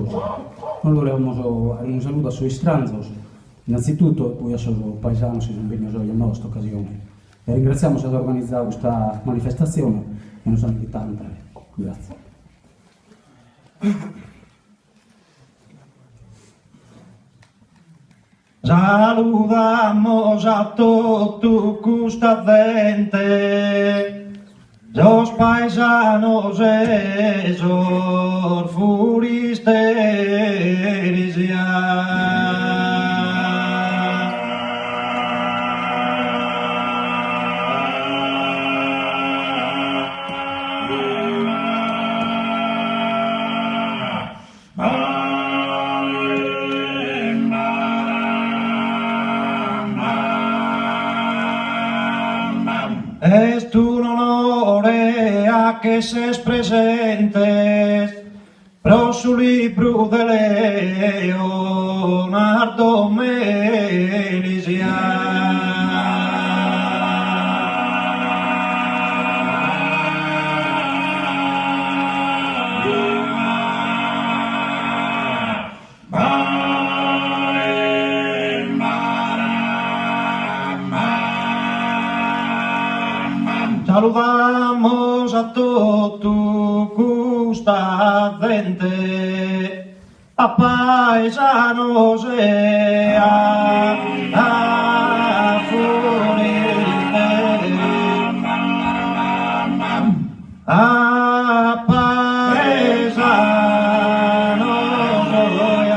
todos. Noi volevamo dare un saluto a suoi stranzos, innanzitutto, e poi a suoi paisanos che sono venuti hoy in questa occasione. E ringraziamo se ha organizzato questa manifestazione e nos hanno invitato a entrare. Grazie. Saludamos a todo custa gente, los paisanos esos furisteris Es un honor a que ses presentes pro su libro de Leonardo Melisian. Saludamos a todo custa gente, a paisanos e a furisteris, a paisanos e a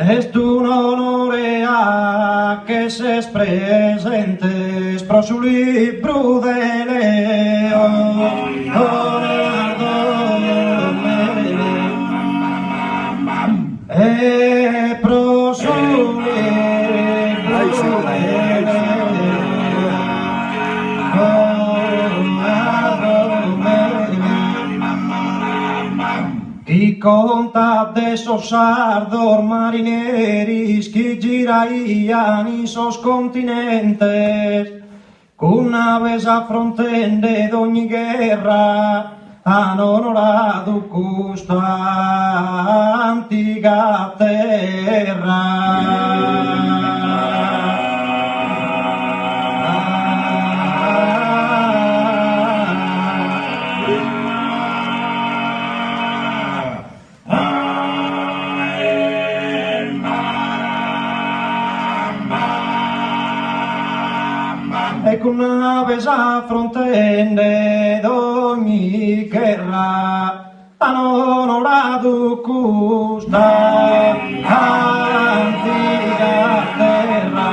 Es un honor a que ses presentes pro su libro de Leonardo e pro su libro de Chi conta de esos sardos marineris que giraían esos continentes, qu'una vez afronten de d'ogni guerra han onorado custa antica terra. E con una vez affrontende d'ogni guerra hanno onorato questa antica terra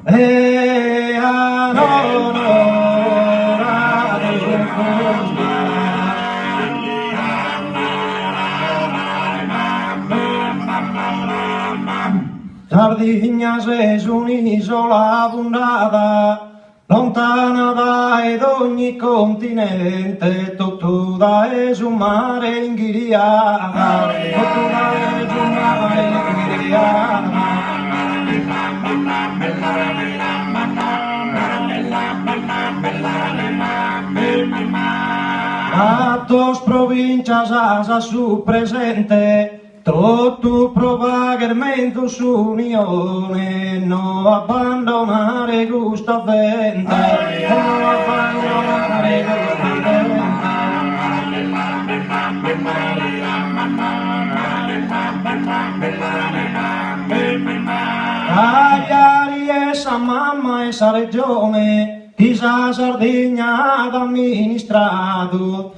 e hanno onorato questa Sardignas es un'isola abbondata, lontana da ogni continente, tutto es un mare inghiriata, tutto es un mare inghiriata. A dos provincias a su presente, tutto probabilmente su unione, no abbandonare questa gente, no abbandonare questa gente. Cagliari essa mamma e essa regione, chissà Sardegna ad amministrato.